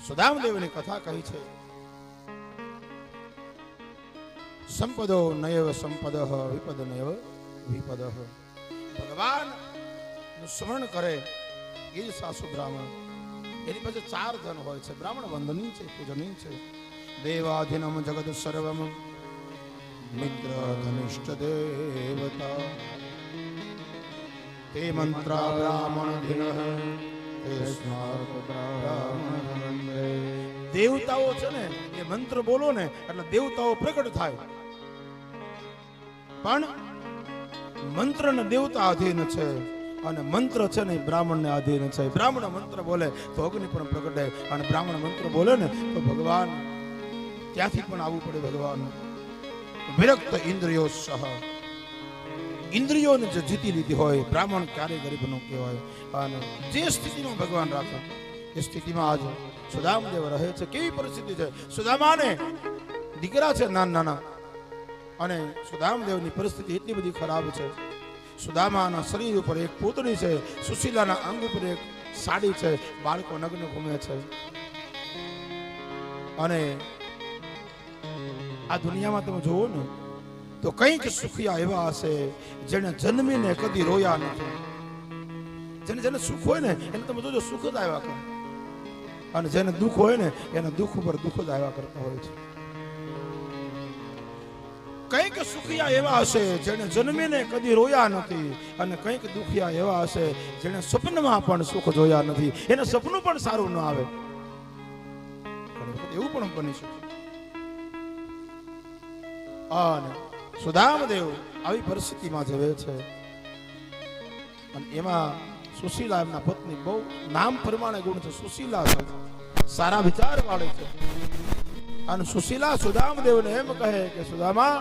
સુદામદેવની કથા કહી છે, સંપદો નયવ સંપદ વિપદ નયવ વિપદ. ભગવાન નું સ્મરણ કરે એ જ સાસુ બ્રાહ્મણ. એની પાસે 4 ધન હોય છે. બ્રાહ્મણ વંદનીય છે, પૂજનીય છે. દેવાધીનમ જગત સર્વમ મિત્ર ધનિષ્ઠ દેવતા તે મંત્રા બ્રાહ્મણ ધીન. દેવતાઓ છે ને એ મંત્ર બોલો ને એટલે દેવતાઓ પ્રગટ થાય, પણ મંત્ર ને દેવતા આધીન છે અને મંત્ર છે ને બ્રાહ્મણ ને આધીન છે. બ્રાહ્મણ મંત્ર બોલે તો અગ્નિ પણ પ્રગટે અને બ્રાહ્મણ મંત્ર બોલે ને તો ભગવાન ત્યાંથી પણ આવવું પડે. ભગવાન વિરક્ત ઇન્દ્રિયો સહ, ઇન્દ્રિયોને જે જીતી લીધી હોય બ્રાહ્મણ ક્યારે ગરીબ નો કહેવાય. અને જે સ્થિતિમાં ભગવાન રાખે એ સ્થિતિમાં આજ સુદામદેવ રહે છે. કેવી પરિસ્થિતિ છે, સુદામાને દીકરા છે નાના નાના, અને સુદામદેવની પરિસ્થિતિ એટલી બધી ખરાબ છે. સુદામાના શરીર ઉપર એક પૂતળી છે, સુશીલાના અંગ ઉપર એક સાડી છે, બાળકો નગ્ન ઘૂમે છે. અને આ દુનિયામાં તમે જોવો ને તો કંઈક સુખિયા એવા હશે જેને જન્મીને કદી રોયા નથી. જેને જેને સુખ હોય ને એને તમે જોજો સુખ જ આવ્યા કરે, અને જેને દુઃખ હોય ને એને દુઃખ ઉપર દુઃખ જ આવ્યા કરતા હોય છે. કંઈક સુખિયા એવા હશે જેને જન્મીને કદી રોયા નથી, અને કંઈક દુખિયા એવા હશે જેને સપનમાં પણ સુખ જોયા નથી. એને સપનું પણ સારું ન આવે, એવું પણ બની શકે. અને સુદામદેવ આવી પરિસ્થિતિમાં જીવે છે. અને એમાં સુશીલા એમના પત્ની બહુ નામ પ્રમાણે ગુણ છે. સુશીલા છે, સારા વિચાર વાળી છે. અને સુશીલા સુદામદેવને એમ કહે કે સુદામા,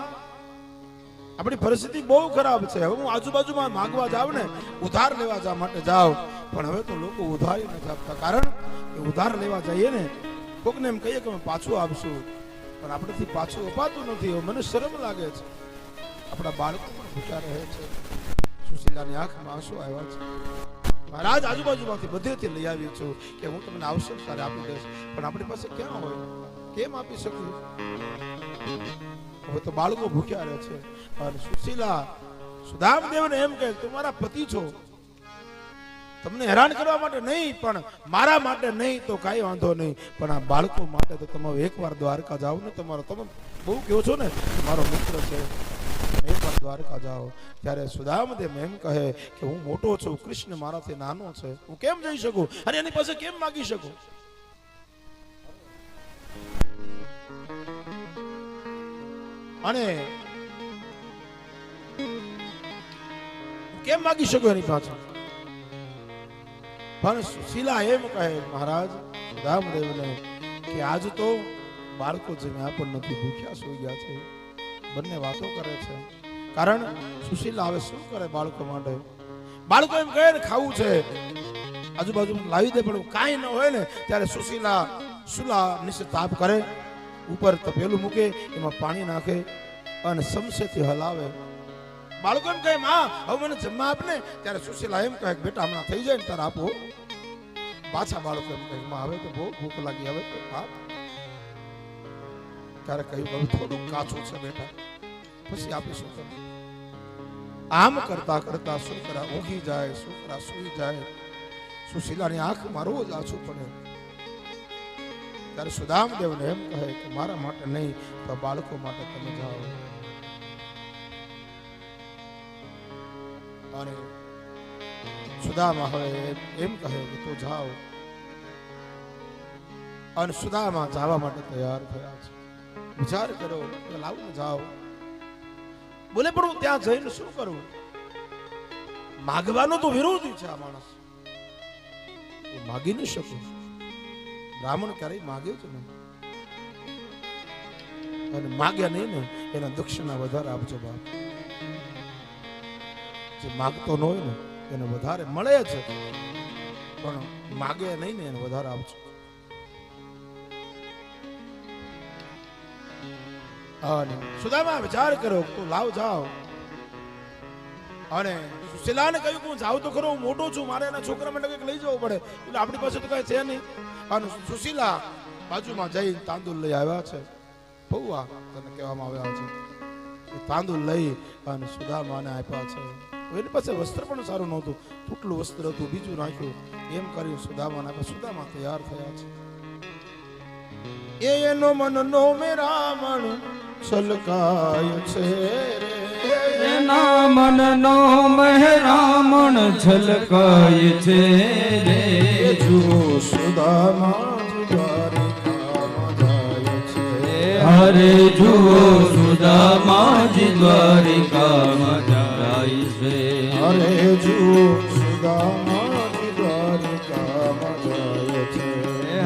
આપણી પરિસ્થિતિ બહુ ખરાબ છે. હવે હું આજુબાજુમાં માંગવા જાઉં ને, ઉધાર લેવા જવા માટે જાઉં, પણ હવે તો લોકો ઉધારી નથી આપતા. કારણ કે ઉધાર લેવા જઈએ ને કોકને એમ કહીએ કે અમે પાછું આપશું, પણ આપણેથી પાછું અપાતું નથી. મને શરમ લાગે છે. આપણા બાળકો પણ ભૂખ્યા રહે છે. સુશીલાની આંખમાં આંસુ આવ્યા છે. મહારાજ આજુબાજુમાંથી બધેથી લઈ આવી છું કે હું તમને આવશે ત્યારે આપી દઈશ, પણ આપણી પાસે ક્યાં હોય, કેમ આપી શકું? હવે તો બાળકો ભૂખ્યા રહે છે. અને સુશીલા સુદામદેવને એમ કહે, તું મારા પતિ છો, તમને હેરાન કરવા માટે નહીં, પણ મારા માટે નહીં તો કાંઈ વાંધો નહીં, પણ આ બાળકો માટે તો તમે એકવાર દ્વારકા જાઓ ને. તમારો તમે બહુ કહો છો ને મારો મિત્ર છે, એકવાર દ્વારકા જાઓ. ત્યારે સુદામદેવ એમ કહે કે હું મોટો છું, કૃષ્ણ મારાથી નાનો છે, હું કેમ જઈ શકું અને એની પાસે કેમ માગી શકું? અને કેમ માગી શકું એની પાસે? પણ સુશીલા એમ કહે મહારાજ સુદામદેવને કે આજ તો બાળકો જમ્યા પણ નથી, ભૂખ્યા સૂઈ ગયા છે. બંને વાતો કરે છે. કારણ સુશીલા હવે શું કરે બાળકો માટે? બાળકો એમ કહે ને ખાવું છે, આજુબાજુ લાવી દે, પણ કાંઈ ન હોય ને ત્યારે સુશીલા સુલા નીચે તાપ કરે, ઉપર તપેલું મૂકે, એમાં પાણી નાખે અને સમસેથી હલાવે. બાળકો એમ કહે માં હવે મને જમવા આપ ને. ત્યારે સુશીલા એમ કહે બેટા હમણાં થઈ જાય ને તારે આપો. પાછા બાળકો એમ કહે માં હવે તો બહુ ભૂખ લાગી, હવે તો આપ. ત્યારે કહ્યું હવે થોડું કાચું છે બેટા, પછી આપીશું તમે. આમ કરતા કરતા છોકરા ઊંઘી જાય, છોકરા સૂઈ જાય. સુશીલાની આંખમાં રોજ આંસુ પડે. ત્યારે સુદામદેવને એમ કહે કે મારા માટે નહીં તો બાળકો માટે તમે જાઓ. અને સુદામા હવે એમ કહે કે તું જાઓ. અને સુદામા જવા માટે તૈયાર થયા છે. વિચાર કરો કે લાવું જાઓ. બોલે પણ હું ત્યાં જઈને શું કરું? માગવાનો તો વિરોધી છે આ માણસ, માગી ન શકું. બ્રાહ્મણ ક્યારેય માગે જ નહીં, અને માગ્યા નહીં ને એના દક્ષિણા વધારે આપજો બાપ. જે માગતો ન હોય ને એને વધારે મળે છે, પણ માગે નહીં ને એને વધારે આપજો. અને સુદામા વિચાર કરો તો લાવ જાઓ. અને સુશીલાને કહ્યું કે હું જાઉં તો ખરો, હું મોટો છું, મારે એના છોકરા માટે કંઈક લઈ જવું પડે, એટલે આપણી પાસે તો કઈ છે નહીં. અને સુશીલા બાજુમાં જઈ તાંદુલ લઈ આવ્યા છે. પૌવા તને કહેવામાં આવ્યા છે. તાંદુલ લઈ અને સુદામાને આપ્યા છે. એની પાસે વસ્ત્ર પણ સારું નહોતું, તૂટલું વસ્ત્ર હતું, બીજું નાખ્યું. એમ કરી સુદામાને આપ્યા. સુદામા તૈયાર થયા છે. એનો મનનો મેરામણ છલકાય છે રે, એના મનનો મહેરામણ છલકાય છે રે. જુઓ સુદામા દ્વારિકામાં જાય છે. હરે જુઓ સુદામાજી દ્વારિકામાં જાય છે. અરે જુઓ સુદામાજી દ્વારિકામાં જાય છે.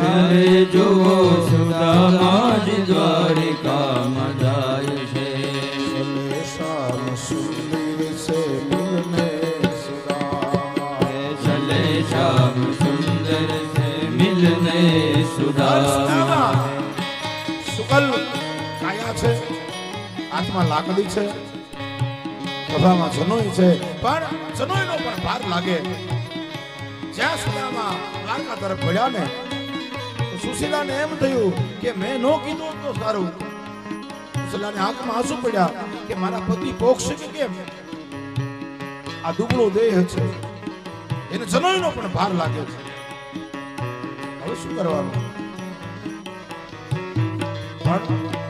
હરે જુઓ સુદામાજી દ્વારિકામાં જાય છે. ચલે શ્યામ સુંદર સે મિલને સુદામા. ચલે શ્યામ સુંદર છે મિલને સુદામા. શુકલ કાયા છે, હાથમાં લાકડી છે, ખભામાં જનોઈ છે, પણ જનોઈનો પણ ભાર લાગે. જ્યાં સુદામા દ્વારકા તરફ વળ્યા ને, સુશીલાને એમ થયું કે મેં નો કીધું તો સારું. સુશીલાને આંખમાં આંસુ પડ્યા કે મારા પતિ પોક્ષ કે કેમ? આ દુબળો દેહ છે, એને જનોઈનો પણ ભાર લાગે છે. હવે શું કરવાનું? પણ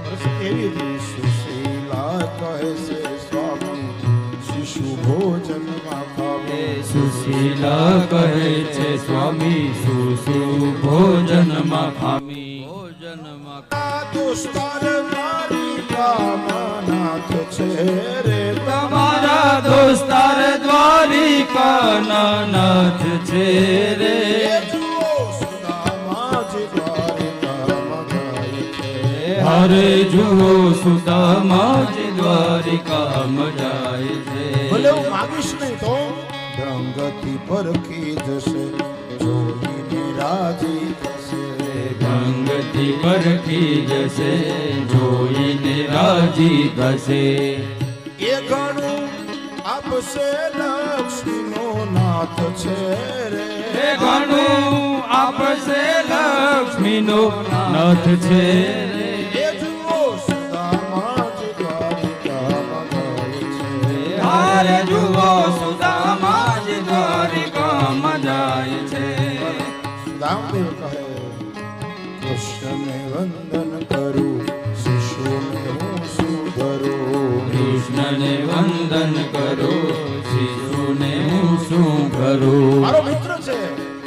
પરિસ્થિતિ એવી હતી. સુશીલા કહે છે સ્વામી શિશુ ભોજનમાં ખાવે. સુશીલા કહે છે સ્વામી સુસુ ભોજનમાં ખામી. ભોજનમાં દોસ્તાર મારી કામનાથ છે રે. તમારા દોસ્તાર દ્વારિકાના નાથ છે રે. જુઓ સુદામાજી દ્વારિકામાં જાય છે. હરે જુઓ સુદામાજી દ્વારિકામાં જાય છે. ભલે હું માગીશ નહીં તો ધ્રંગતિ પરખી જશે, જોઈને રાજી થશે. ભંગથી પરખી જશે જોઈને રાજી થશે. એ ઘણું આપશે લક્ષ્મીનો નાથ છે રે. એ ઘણું આપશે લક્ષ્મીનો નાથ છે રે. એ જુઓ સુદામાજી દ્વારિકામાં જાય છે. હારે જુઓ સુદામાજી દ્વારિકામાં જાય છે. સુદામદેવ કહે કૃષ્ણને વંદન કરું, શિશુને હું સુધરું. કૃષ્ણને વંદન કરો શિશુને હું શું કરું. મારો મિત્ર છે,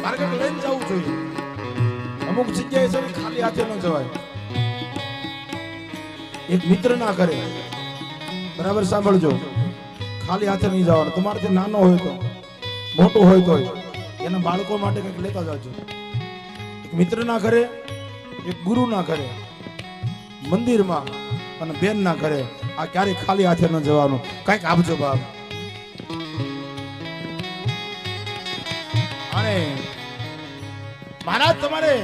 મારે કંઈક લઈને જવું જોઈએ. અમુક જગ્યાએ છે ને ખાલી હાથે ન જવાય. એક મિત્ર ના કરે. બરાબર સાંભળજો, ખાલી હાથે નહીં જવાનું. તમારાથી નાનો હોય તો, મોટો હોય તો એના બાળકો માટે કંઈક લેતા જાજો. એક મિત્ર ના કરે, એક ગુરુ ના કરે, મંદિરમાં અને બેન ના કરે. આ ક્યારેય ખાલી હાથે ન જવાનું. કંઈક આપજો બાપ. અને મહારાજ તમારે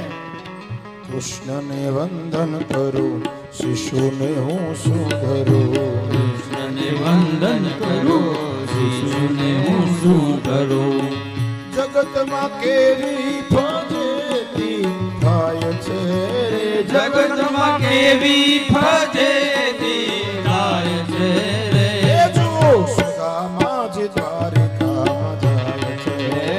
કૃષ્ણને વંદન કરું, શિશુને હું સુધરું. કૃષ્ણને વંદન કરો શિશુને હું શું કરું. જગતમાં કેવી ફજેતી થાય છે રે. જગતમાં કેવી ફજેતી થાય છે રે. એ જુઓ સુદામાજી દ્વારિકામાં જાય છે.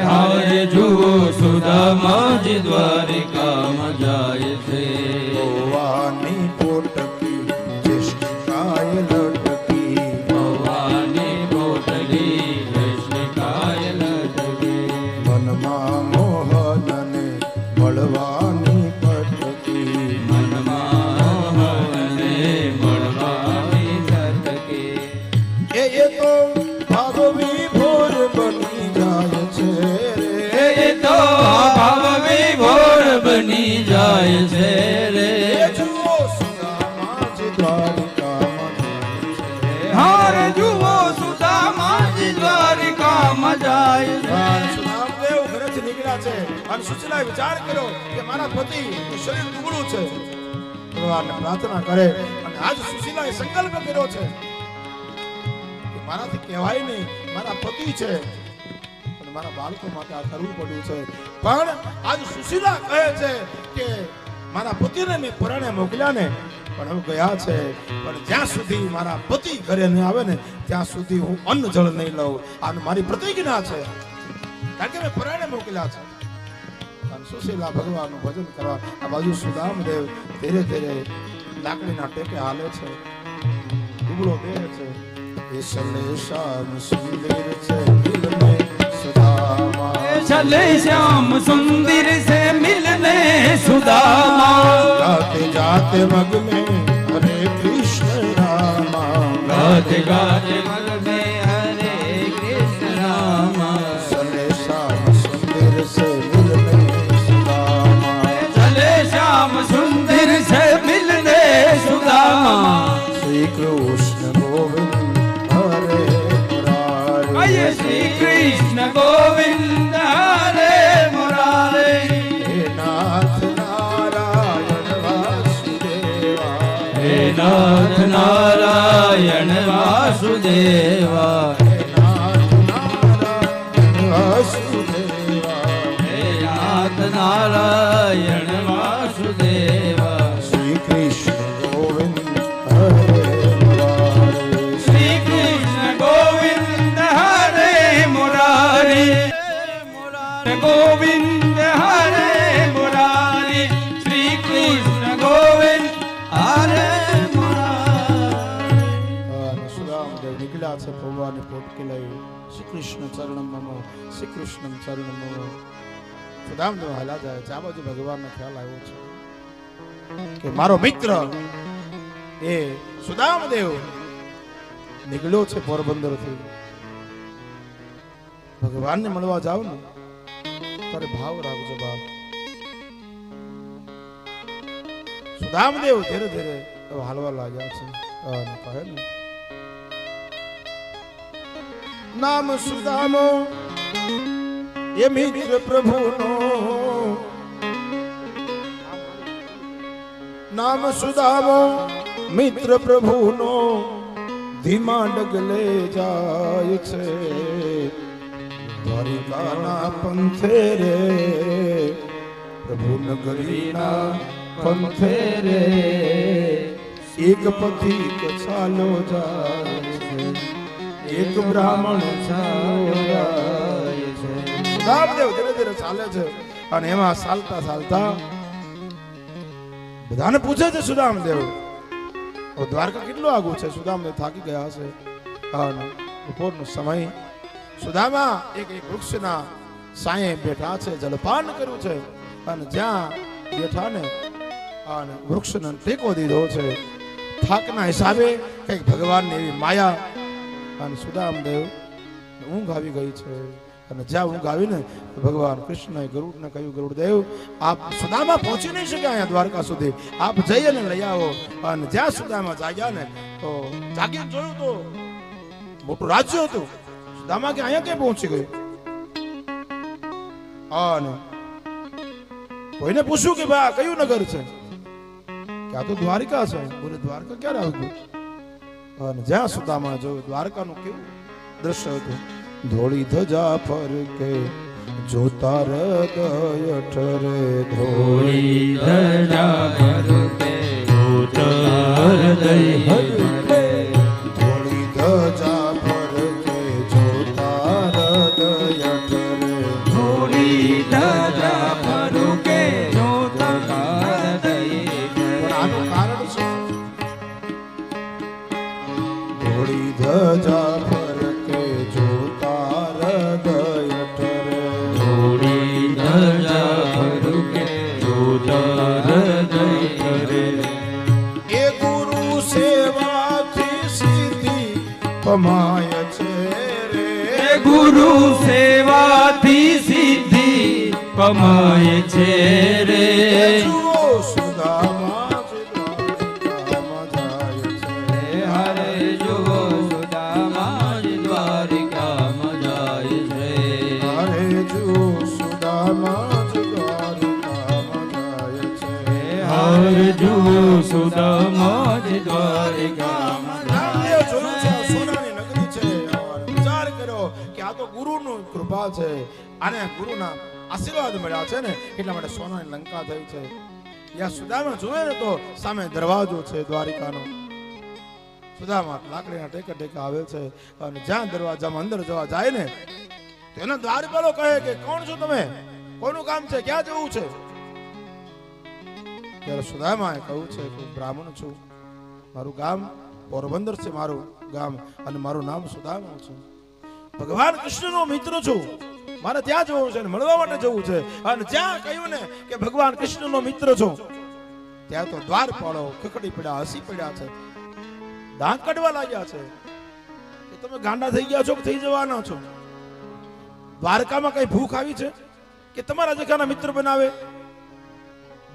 હારે જુઓ સુદામાજી દ્વારિકામાં જાય છે. ગોવાની પોટકી જિષ્ટિકાય લટકી. ભવાની પોટલી જૈષ્ણિકાય લટકી. મનમાં મોહનને મળવાની પટકી. મનમાં હરને મળવાની ઝટકી. એ તો ભાવ વિભોર બની જાય છે રે. એ તો ભાવ વિભોર બની જાય છે રે. એ જુઓ સુદામાજી દ્વારિકામાં જાય છે. હારે જુઓ સુદામાજી દ્વારિકામાં જાય છે. સુદામદેવ ઘરેથી નીકળ્યા છે અને સુશીલાએ વિચાર કર્યો કે મારા પતિ શરીર દુબળું છે. ભગવાનને પ્રાર્થના કરે અને આજ સુશીલાએ સંકલ્પ કર્યો છે કે મારાથી કહેવાય નહીં, મારા પતિ છે અને મારા બાળકો માટે આ કરવું પડ્યું છે. પણ આજ સુશીલા કહે છે કે મારા પતિને મેં પરાણે મોકલ્યા ને પણ હું ગયા છે, પણ જ્યાં સુધી મારા પતિ ઘરે ન આવે ને ત્યાં સુધી હું અન્ન જળ નહીં લઉં. આ મારી પ્રતિજ્ઞા છે, કારણ કે મેં પરાણે મોકલ્યા છે. અને સુશીલા ભગવાનનું ભજન કરવા આ બાજુ સુદામદેવ ધીરે ધીરે લાકડીના ટેકે હાલે છે, ઉગડો દેહ છે. એ સલે શ્યામ સુંદર છે મિલને સુદામા, चले श्याम सुंदर से मिलने सुदामा, गाते जाते मग में हरे कृष्ण रामा, गाते गाते मग में हरे कृष्ण रामा. सले श्याम सुंदर से मिलने सुदामा, चले श्याम सुंदर से मिलने सुदामा, श्री कृष्ण गोविंद हरे मुरारे, आइए श्री कृष्ण गोविंद हरे मुरारे. हे नाथ नारायण वासुदेवा, हे नाथ नारायण वासुदेवा, हे नाथ नारायण वासुदेवा, हे नाथ नारायण वासुदेवा. श्री कृष्ण गोविंद हरे मुरारे, श्री कृष्ण गोविंद हरे मुरारी, गोविंद हरे मुरारी, श्री कृष्ण गोविंद हरे मुरारी. સુદામદેવ નીકળ્યા છે ભગવાનની પોટકી લઈ. શ્રી કૃષ્ણ ચરણમ મમ, શ્રી કૃષ્ણ ચરણમ મમ. સુદામદેવ હાલા જાય છે. આ બાજુ ભગવાનનો ખ્યાલ આવ્યો છે કે મારો મિત્ર એ સુદામદેવ નીકળ્યો છે પોરબંદરથી. ભગવાનને મળવા જાવ ને તારે ભાવ રાખજો બાપ. સુદામદેવ ધીરે ધીરે હાલવા લાગ્યા છે અને કહે ને નામ સુદામો એ મિત્ર પ્રભુનો, નામ સુદામો મિત્ર પ્રભુનો ધીમા ડગલે જાય છે. દ્વારિકાના પંથે રે પ્રભુ નગરીના પંથે રે એક પથિક ચાલો જાય છે, એક બ્રાહ્મણ ચાલો જાય છે. સુદામદેવ ધીરે ધીરે ચાલે છે અને એમાં ચાલતા ચાલતા બધાને પૂછે છે સુદામદેવ દ્વારકા કેટલું આગું છે. સુદામદેવ થાકી ગયા હશે અને બપોરનો સમય. સુદામા એક વૃક્ષના સાયે બેઠા છે, જલપાન કર્યું છે અને જ્યાં બેઠા ને અને વૃક્ષને ટેકો દીધો છે. થાકના હિસાબે કઈક ભગવાનની એવી માયા અને સુદામદેવ ઊંઘ આવી ગઈ છે. અને જ્યાં ઊંઘ આવી ને ભગવાન કૃષ્ણએ ગરુડને કહ્યું, ગરુડદેવ આપ સુદામા પહોંચી નહીં શકે અહીંયા દ્વારકા સુધી, આપ જઈ અને લઈ આવો. અને જ્યાં સુદામા જાગ્યા ને તો જાગીને જોયું તો મોટું રાજ્ય હતું. સુદામા કે અહીંયા ક્યાં પહોંચી ગયું? અને કોઈને પૂછ્યું કે ભાઈ કયું નગર છે? કે આ તો દ્વારિકા છે. બોલે દ્વારકા ક્યારે આવ્યું? અને જ્યાં સુદામા જોયું દ્વારકાનું કેવું દ્રશ્ય હતું. ધોળી ધજા ફરકે જોતા હૃદય ઠરે, ધોળી ધજા ફરકે જોતા હૃદય ઠરે, ધોળી ધજા ફરકે જોતા હૃદય ઠરે, ધોળી ધજા ફરકે જોતા હૃદય ઠરે. આનું કારણ શું? ધોળી ધજા ફરકે જોતા હૃદય ઠરે, ધોળી ધજા ફરકે જોતા હૃદય ઠરે. એ ગુરુ સેવાથી સિદ્ધિ પમાય છે રે, ગુરુ સેવાથી સિદ્ધિ પમાય છે રે. જુઓ સુદામા જ દ્વારકામાં જાય છે, હરે જુઓ સુદામા જ દ્વારિકામાં જાય છે. હરે જુઓ સુદામા જ દ્વારકામાં જાય છે. હરે જુઓ સુદામા જ દ્વારિકામાં રામદેવ જોયું છે આ સોનાની નગરી છે છે અને ગુરુના આશીર્વાદ મળ્યા છે ને એટલા માટે સોનાની લંકા થઈ છે. યા સુદામા જોવે ને તો સામે દરવાજો છે દ્વારિકાનો. સુદામા લાકડીના ટેકે ટેકે આવે છે અને જ્યાં દરવાજામાં અંદર જવા જાય ને તો એના દ્વારપાલો કહે કે કોણ છો તમે, કોનું કામ છે, ક્યાં જવું છે? ત્યારે સુદામાએ કહ્યું છે કે બ્રાહ્મણ છું, મારું ગામ પોરબંદર છે, મારું ગામ, અને મારું નામ સુદામા છે. ભગવાન કૃષ્ણનો મિત્ર છું, મારે ત્યાં જવું છે, મળવા માટે જવું છે. અને જ્યાં કહ્યું ને કે ભગવાન કૃષ્ણનો મિત્ર છો, ત્યાં તો દ્વારપાળો ખખડી પડ્યા, હસી પડ્યા છે, દાંત કાઢવા લાગ્યા છે કે તમે ગાંડા થઈ ગયા છો કે થઈ જવાના છો? દ્વારકામાં કઈ ભૂખ આવી છે કે તમારા જેખાના મિત્ર બનાવે?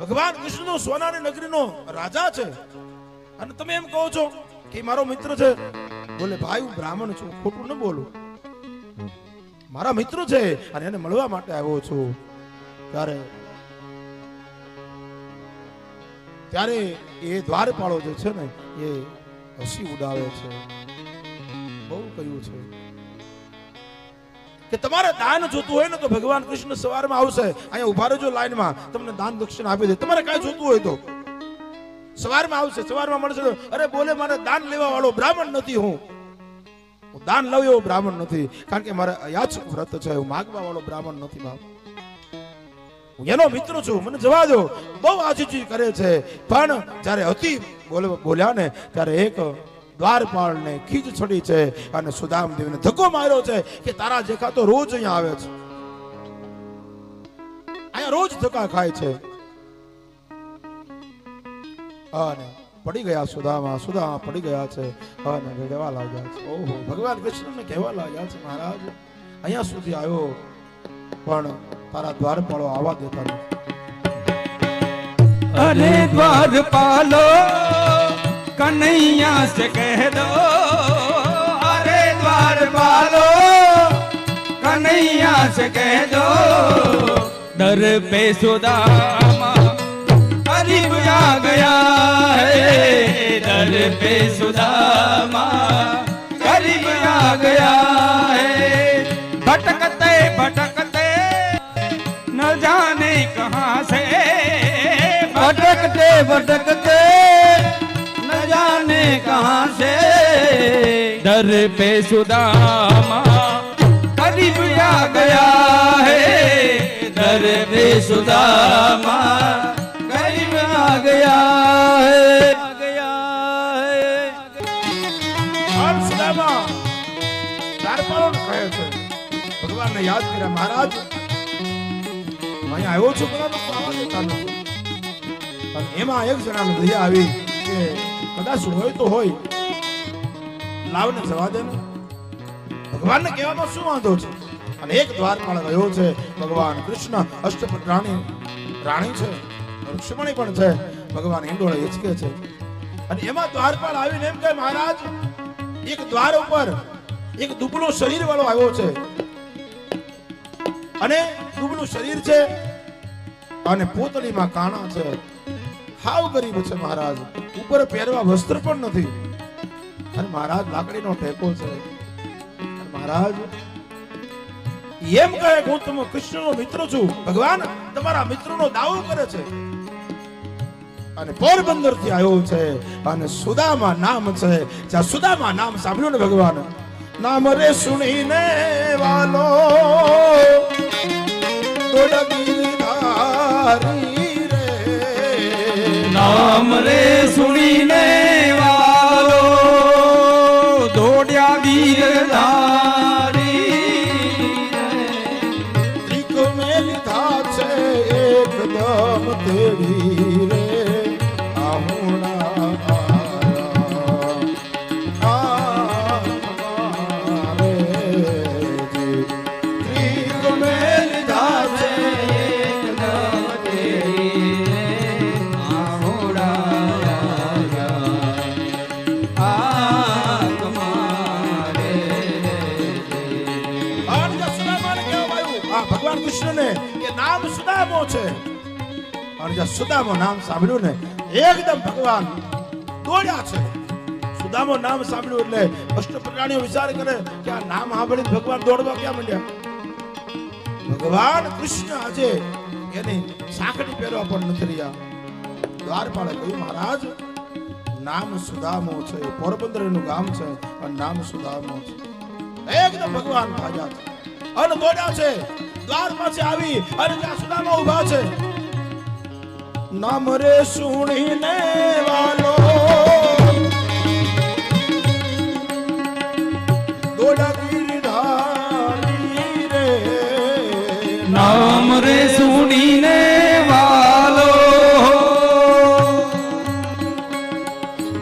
ભગવાન કૃષ્ણનો સોનાની નગરીનો રાજા છે અને તમે એમ કહો છો કે મારો મિત્ર છે. બોલે ભાઈ હું બ્રાહ્મણ છું, ખોટું ન બોલું, મારા મિત્ર છે અને એને મળવા માટે આવ્યો છું. ત્યારે એ દ્વારપાળો જે છે ને એ હસી ઉડાવે છે. બહુ કહ્યું છે કે તમારે દાન જોતું હોય ને તો ભગવાન કૃષ્ણ સવારમાં આવશે, અહીંયા ઉભા રહેજો લાઈનમાં, તમને દાન દક્ષિણા આપી દે. તમારે કાંઈ જોતું હોય તો સવારમાં આવશે, સવારમાં મળશે. અરે બોલે મારે દાન લેવા વાળો બ્રાહ્મણ નથી, હું દાન લઉં એવો બ્રાહ્મણ નથી, કારણ કે મારે યાચક વ્રત છે, હું માગવા વાળો બ્રાહ્મણ નથી. બાપ હું એનો મિત્ર છું, મને જવા દો. બહુ આજીજી કરે છે. પણ જ્યારે અતિ બોલ્યા ને ત્યારે એક દ્વારપાળ ને ખીજ છડી છે અને સુદામદેવને ધક્કો માર્યો છે કે તારા જેખા તો રોજ અહીંયા આવે છે, અહીંયા રોજ ધક્કા ખાય છે. અને પડી ગયા સુદામા પડી ગયા છે અને રડવા લાગ્યા છે. ઓહો, ભગવાન કૃષ્ણને કહેવા લાગ્યા છે મહારાજ અહીંયા સુધી આવ્યો પણ તારા દ્વારપાળો આવવા દેતા નથી. અરે દ્વારપાલો કનૈયા से कह दो, अरे द्वारपालो कन्हैया से कह दो, दर पे सुदामा करीब आ गया है, दर पे सुदामा करीब आ गया है. भटकते भटकते न जाने कहाँ से, भटकते भटकते जाने कहाँ से, दर पे सुदामा करीब आ गया है, दर पे सुदामा करीब आ गया है. આમ સુદામા દ્વારપાળોને કહે છે, ભગવાનને યાદ કર્યા, મહારાજ અહીંયા આવ્યો છું પણ આવવા દેતા નથી. અને એમાં એક જણાને દયા આવી કે કદાચ હોય તો હોય, લાવને જવા દે ને, ભગવાનને કહેવામાં શું વાંધો છે? અને એક દ્વારપાળ ગયો છે, ભગવાન કૃષ્ણ અષ્ટપદ રાણી છે, રુક્ષ્મણી પણ છે, ભગવાન હિંડોળે હિંચકે છે. અને એમાં દ્વારપાળ આવીને એમ કહે, મહારાજ એક દ્વાર ઉપર એક દુબળો શરીર વાળો આવ્યો છે, અને દુબળું શરીર છે અને પોતળીમાં કાણા છે, હાવ ગરીબ છે મહારાજ, ઉપર પહેરવા વસ્ત્ર પણ નથી. અને મહારાજ લાકડીનો ટેકો છે. મહારાજ એમ કહે હું તમે કૃષ્ણનો મિત્ર છું. ભગવાન તમારા મિત્રનો દાવો કરે છે અને પોરબંદર થી આવ્યો છે અને સુદામા નામ છે. જ્યાં સુદામા નામ સાંભળ્યું ને ભગવાન, નામ રે સુણીને વાલો દોડા ગીરધારી, નામ રે સુણીને વાલો દોડ્યા ગીરધારી, ત્રિક મેં લીધા છે એકદમ તેડી રે, આહુણા રે ત્રિક મેં લીધા છે એકદમ તેડી રે, ભગવાન કૃષ્ણને કે નામ સુદામો છે. અને જ્યાં સુદામો નામ સાંભળ્યું ને એકદમ ભગવાન દોડ્યા છે. સુદામો નામ સાંભળ્યું એટલે અષ્ટપ્રાણીઓ વિચાર કરે કે આ નામ સાંભળીને ભગવાન દોડવા ક્યાં માંડ્યા? ભગવાન કૃષ્ણ આજે એની સાંકડી પહેરવા પણ નથી રહ્યા. દ્વારપાળે કહ્યું મહારાજ નામ સુદામો છે, પોરબંદર નું ગામ છે અને નામ સુદામો છે. એકદમ ભગવાન ભાગ્યા છે અને દોડ્યા છે દ્વાર પાસે આવી અને ત્યાં સુદામા ઉભા છે. નામ રે સુણીને વાલો દોડા ગીરધારી રે. નામ રે સુણીને વાલો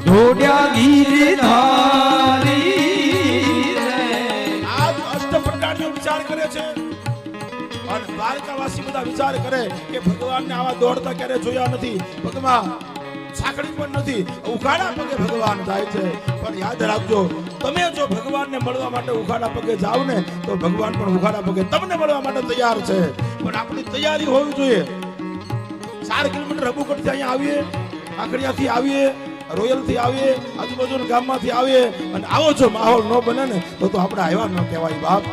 ઢોડ્યા ગીરધારી રે. આજ અષ્ટપ્રકારનો વિચાર કરે છે અને દ્વારકાવાસી બધા વિચાર કરે કે ભગવાનને આવા દોડતા ક્યારે જોયા નથી. પગમાં સાંકળી પણ નથી, ઉઘાડા પગે ભગવાન જાય છે. પણ યાદ રાખજો, તમે જો ભગવાનને મળવા માટે ઉઘાડા પગે જાવ ને તો ભગવાન પણ ઉઘાડા પગે તમને મળવા માટે તૈયાર છે. પણ આપણી તૈયારી હોવી જોઈએ. 4 કિલોમીટર હબુકટથી અહીંયા આવીએ, આંકડિયાથી આવીએ, રોયલથી આવીએ, આજુબાજુના ગામમાંથી આવીએ અને આવો જો માહોલ ન બને ને તો આપણે આવ્યા ન કહેવાય બાપ.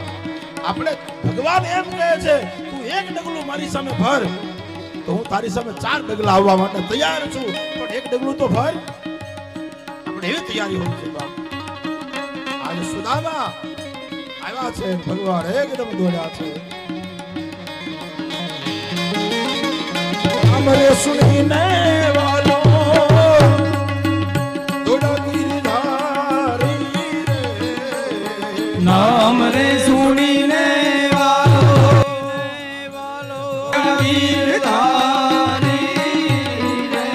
આપણે ભગવાન એમ કહે છે તું એક ડગલું મારી સામે ભર તો હું તારી સામે 4 ડગલા આવવા માટે તૈયાર છું. પણ એક ડગલું તો ભર. આપણે એવી તૈયારી હોવી છે બાપ. આજે સુદામા આવ્યા છે, ભગવાન એકદમ દોડ્યા છે. અમરે સુણીને વાલો દોડા ગીરધારી રે. નામ રે સુણીને વાલો ગીરધારી રે.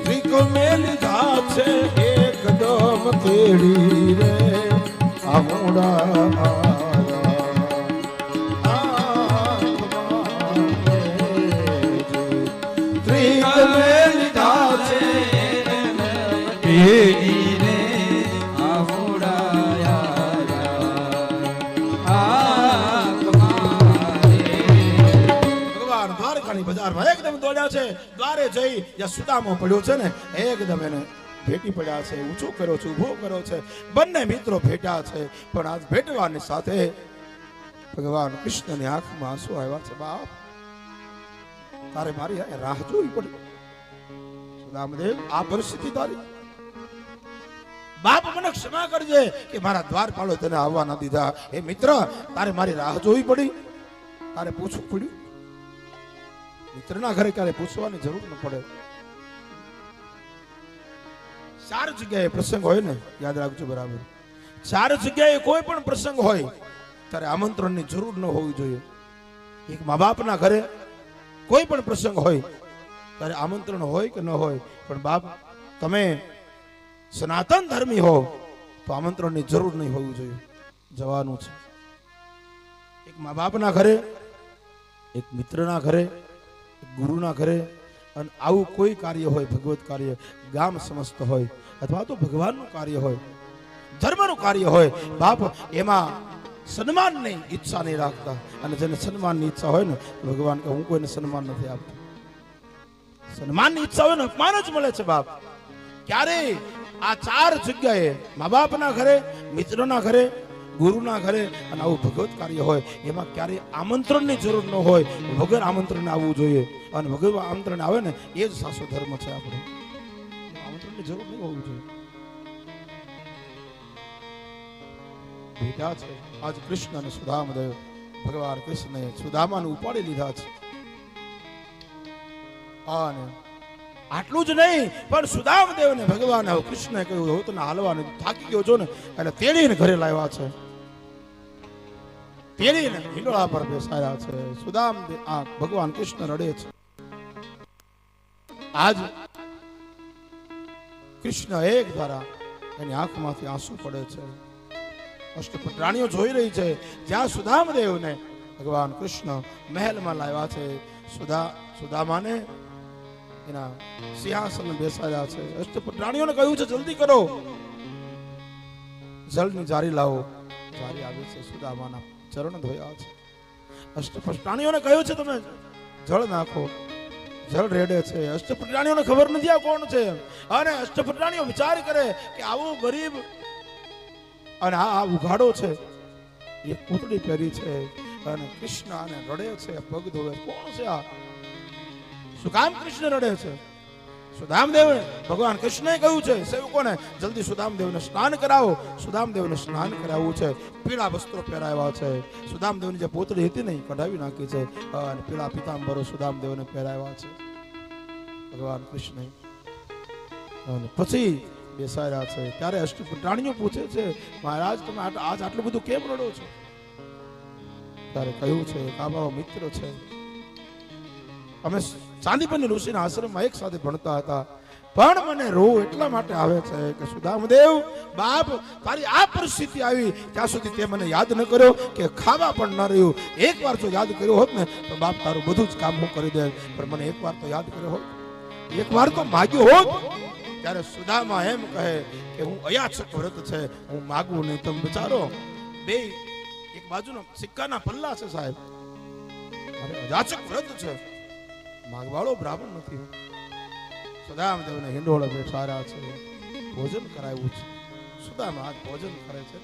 ત્રિક મેલ ધા છે એકદમ તેડી રે. આમોડા ત્રિક મેલ ધા છે પેડી રે ભગવાન દ્વારકાની બજારમાં એકદમ દોડ્યા છે. દ્વારે જઈ જ્યાં સુદામો પડ્યો છે ને એકદમ એને ભેટી પડ્યા છે, ઊંચો કર્યો છે, ઉભો કર્યો છે. બંને મિત્રો ભેટ્યા છે. પણ આજ ભેટવાની સાથે ભગવાન કૃષ્ણની આંખમાં આંસુ આવ્યા છે. બાપ તારે મારી રાહ જોવી પડી. સુદામદેવ આ પરિસ્થિતિ તારી. બાપ મને ક્ષમા કરજે કે મારા દ્વારપાળો તને આવવા ના દીધા. હે મિત્ર તારે મારી રાહ જોવી પડી, તારે પૂછવું પડ્યું. મિત્રના ઘરે ક્યારે પૂછવાની જરૂર ન પડે. 4 જગ્યાએ પ્રસંગ હોય ને યાદ રાખજો બરાબર. 4 જગ્યાએ કોઈ પણ પ્રસંગ હોય ત્યારે આમંત્રણની જરૂર ન હોવી જોઈએ. એક મા બાપના ઘરે કોઈ પણ પ્રસંગ હોય ત્યારે આમંત્રણ હોય કે ન હોય, પણ બાપ તમે સનાતન ધર્મી હો તો આમંત્રણની જરૂર નહીં હોવી જોઈએ, જવાનું છે. એક મા બાપના ઘરે, એક મિત્રના ઘરે, એક ગુરુના ઘરે, અને આવું કોઈ કાર્ય હોય, ભગવત કાર્ય, ગામ સમસ્ત હોય અથવા તો ભગવાનનું કાર્ય હોય, ધર્મનું કાર્ય હોય, બાપ એમાં સન્માનની ઈચ્છા નહીં રાખતા. અને જેને સન્માનની ઈચ્છા હોય ને ભગવાન કે હું કોઈને સન્માન નથી આપતો. સન્માનની ઈચ્છા હોય ને અપમાન જ મળે છે બાપ. ક્યારે આ 4 જગ્યાએ મા બાપના ઘરે, મિત્રોના ઘરે, ગુરુના ઘરે અને આવું ભગવત કાર્ય હોય એમાં ક્યારેય આમંત્રણની જરૂર ન હોય, વગર આમંત્રણને આવવું જોઈએ. અને વગર આમંત્રણ આવે ને એ જ સાચો ધર્મ છે આપણો. આમંત્રણની જરૂર નહીં હોવી જોઈએ. બેટા છે આજ કૃષ્ણ અને સુદામદેવ. ભગવાન કૃષ્ણએ સુદામાને ઉપાડી લીધા છે. અને આટલું જ નહીં પણ સુદામદેવને ભગવાન કૃષ્ણએ કહ્યું હવે તને હાલવાનું થાકી ગયો છો ને એટલે તેડીને ઘરે લાવ્યા છે. તેડીને હિંડોળા પર બેસાડ્યા છે. સુદામદેવ આ ભગવાન કૃષ્ણ રડે છે. આજ કૃષ્ણ એક ધારા એની આંખમાંથી આંસુ પડે છે. અષ્ટપટરાણીઓ જોઈ રહી છે જ્યાં સુદામદેવને ભગવાન કૃષ્ણ મહેલમાં લાવ્યા છે. સુદામાને એના સિંહાસન બેસાડ્યા છે. અષ્ટપટરાણીઓને કહ્યું છે જલ્દી કરો, જળની જારી લાવો. જારી આવી છે. સુદામાના ચરણ ધોયા છે. અષ્ટપટરાણીઓને કહ્યું છે તમે જળ નાખો. જળ રેડે છે. અષ્ટપટરાણીઓને ખબર નથી આ કોણ છે. અને અષ્ટપટરાણીઓ વિચાર કરે કે આવું ગરીબ અને આ ઉઘાડો છે, એ પૂતળી પહેરી છે અને કૃષ્ણ આને રડે છે, પગ ધોવે. કોણ છે આ? શું કામ કૃષ્ણ રડે છે? સુદામદેવ ભગવાન કૃષ્ણએ કહ્યું છે સેવકોને જલ્દી સુદામદેવને સ્નાન કરાવો. સુદામદેવને સ્નાન કરાવવું છે. પીળા વસ્ત્રો પહેરાવ્યા છે. સુદામદેવની જે પોતળી હતી ને કઢાવી નાખી છે અને પીળા પિતાંબરો સુદામદેવને પહેરાવ્યા છે ભગવાન કૃષ્ણએ. અને પછી બેસાડ્યા છે. ત્યારે અષ્ટપુરાણીઓ પૂછે છે મહારાજ તમે આજ આટલું બધું કેમ રડો છો? ત્યારે કહ્યું છે કે આ મારો મિત્ર છે. અમે ચાંદીપની ઋષિના આશ્રમમાં એક સાથે ભણતા હતા, પણ મને રોવ એટલા માટે આવે છે કે સુદામદેવ બાપ તારી આ પરિસ્થિતિ આવી ત્યાં સુધી તે મને યાદ ન કર્યો કે ખાવા પણ ન રહ્યું. એકવાર જો યાદ કર્યો હોત ને તો બાપ તારું બધું જ કામ હું કરી દે, પણ મને એકવાર તો યાદ કર્યો હોત, એકવાર તો માગ્યો હોત. ત્યારે સુદામા એમ કહે કે હું અયાચક વ્રત છે, હું માગું નહીં. તમે બચારો બે એક બાજુનો સિક્કાના પલ્લા છે સાહેબ. અરે અયાચક વ્રત છે, માગવાળો બ્રાહ્મણ નથી. સુદામદેવને હિંડોળે બેઠાડ્યા છે, ભોજન કરાવ્યું છે. સુદામા આજ ભોજન કરે છે.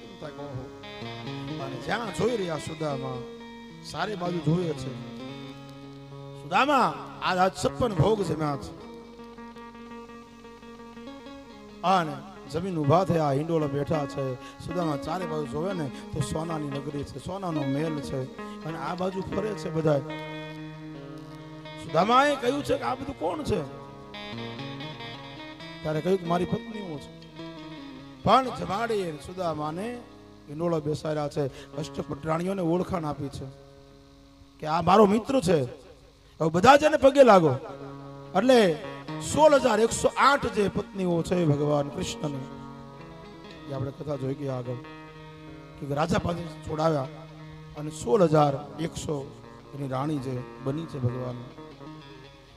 અને જ્યાં જોઈ રહ્યા સુદામા સારી બાજુ જોઈએ છે. સુદામા આજ 56 ભોગ જમ્યા છે. અને જમીન ઉભા થયા, હિંડોળે બેઠા છે. સુદામા ચારે બાજુ જોવે ને તો સોનાની નગરી છે, સોનાનો મહેલ છે, અને આ બાજુ ફરે છે બધા. સુદામાએ કહ્યું છે કે આ બધું કોણ છે? ત્યારે કહ્યું કે મારી પત્ની હું છે. પણ જમાડી સુદામાને હિંડોળે બેસાડ્યા છે. અષ્ટપટરાણીઓને ઓળખાણ આપી છે કે આ મારો મિત્ર છે. હવે બધા જ એને પગે લાગો. એટલે 16,108 જે પત્નીઓ છે ભગવાન કૃષ્ણની, એ આપણે કથા જોઈ ગયા આગળ કે રાજા પાસે છોડાવ્યા અને 16,100 એની રાણી જે બની છે ભગવાન.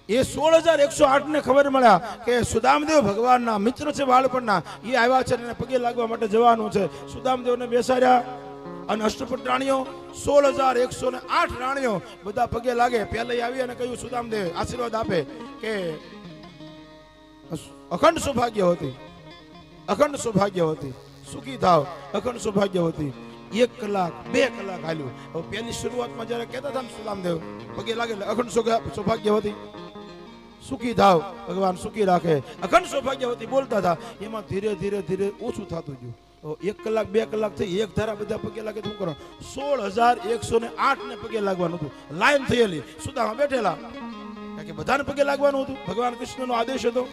એ 16,108 ને ખબર મળ્યા કે સુદામદેવ ભગવાનના મિત્ર છે બાળપણના, એ આવ્યા છે અને પગે લાગવા માટે જવાનું છે. સુદામદેવને બેસાડ્યા અને અષ્ટપટરાણીઓ 16,108 રાણીઓ બધા પગે લાગે. પહેલા આવી અને કહ્યું સુદામદેવ આશીર્વાદ આપે કે અખંડ સૌભાગ્યવતી, અખંડ સૌભાગ્યવતી, સુખી થાવ, અખંડ સૌભાગ્યવતી. 1 કલાક 2 કલાક હાલ્યું. હવે પહેલી શરૂઆતમાં જયારે કહેતા હતા ને સુદામદેવ પગે લાગે એટલે અખંડ સૌભાગ્યવતી, સુખી થાવ, ભગવાન સુખી રાખે, અખંડ સૌભાગ્યવતી બોલતા હતા. એમાં ધીરે ધીરે ધીરે ઓછું થતું ગયું. 1 કલાક 2 કલાક થઈ, એક ધારા બધા પગે લાગે શું કરો? 16,108 ને પગે લાગવાનું હતું. લાઈન થયેલી, સુદામા બેઠેલા કે બધાને પગે લાગવાનું હતું. ભગવાન કૃષ્ણનો આદેશ હતો,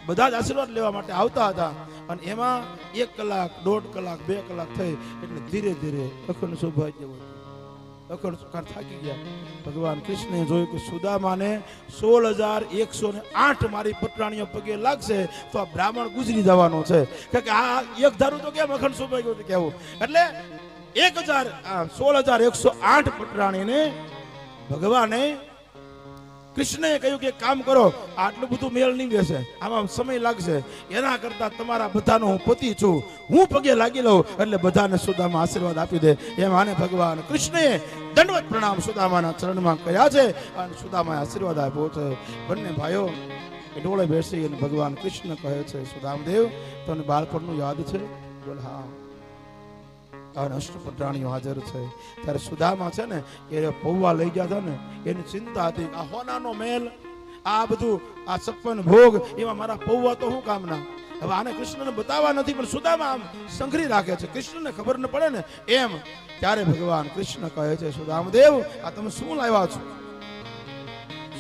બધા જ આશીર્વાદ લેવા માટે આવતા હતા. અને એમાં 1 કલાક 1.5 કલાક 2 કલાક થઈ એટલે ધીરે ધીરે અખંડ સૌભાગ્યવતી, અખંડ થાકી ગયા. ભગવાન કૃષ્ણએ જોયું કે સુદામાને 16,108 મારી પટરાણીઓ પગે લાગશે તો આ બ્રાહ્મણ ગુજરી જવાનો છે. કે આ એક ધારું તો કેમ અખંડ સૌભાગ્યવતી કહેવું? એટલે 16,108 પટરાણીને ભગવાને કૃષ્ણએ કહ્યું કે કામ કરો, આટલું બધું મેળ નહીં બેસે, આમાં સમય લાગશે. એના કરતા તમારા બધાનો હું પતિ છું, હું પગે લાગી લઉં એટલે બધાને સુદામા આશીર્વાદ આપી દે. એમ આને ભગવાન કૃષ્ણએ દંડવત પ્રણામ સુદામાના ચરણમાં કર્યા છે અને સુદામાએ આશીર્વાદ આપ્યો છે. બંને ભાઈઓ ઢોળે બેસી અને ભગવાન કૃષ્ણ કહે છે સુદામદેવ તને બાળપણનું યાદ છે? બોલ હા. અને અષ્ટપટરાણીઓ હાજર છે. ત્યારે સુદામા છે ને એ પૌવા લઈ ગયા હતા ને, એની ચિંતા હતી આ હોનાનો મહેલ, આ બધું આ 56 ભોગ, એમાં મારા પૌવા તો શું કામના? હવે આને કૃષ્ણને બતાવવા નથી, પણ સુદામા આમ સંઘરી રાખે છે, કૃષ્ણને ખબર ન પડે ને એમ. ત્યારે ભગવાન કૃષ્ણ કહે છે સુદામદેવ આ તમે શું લાવ્યા છો?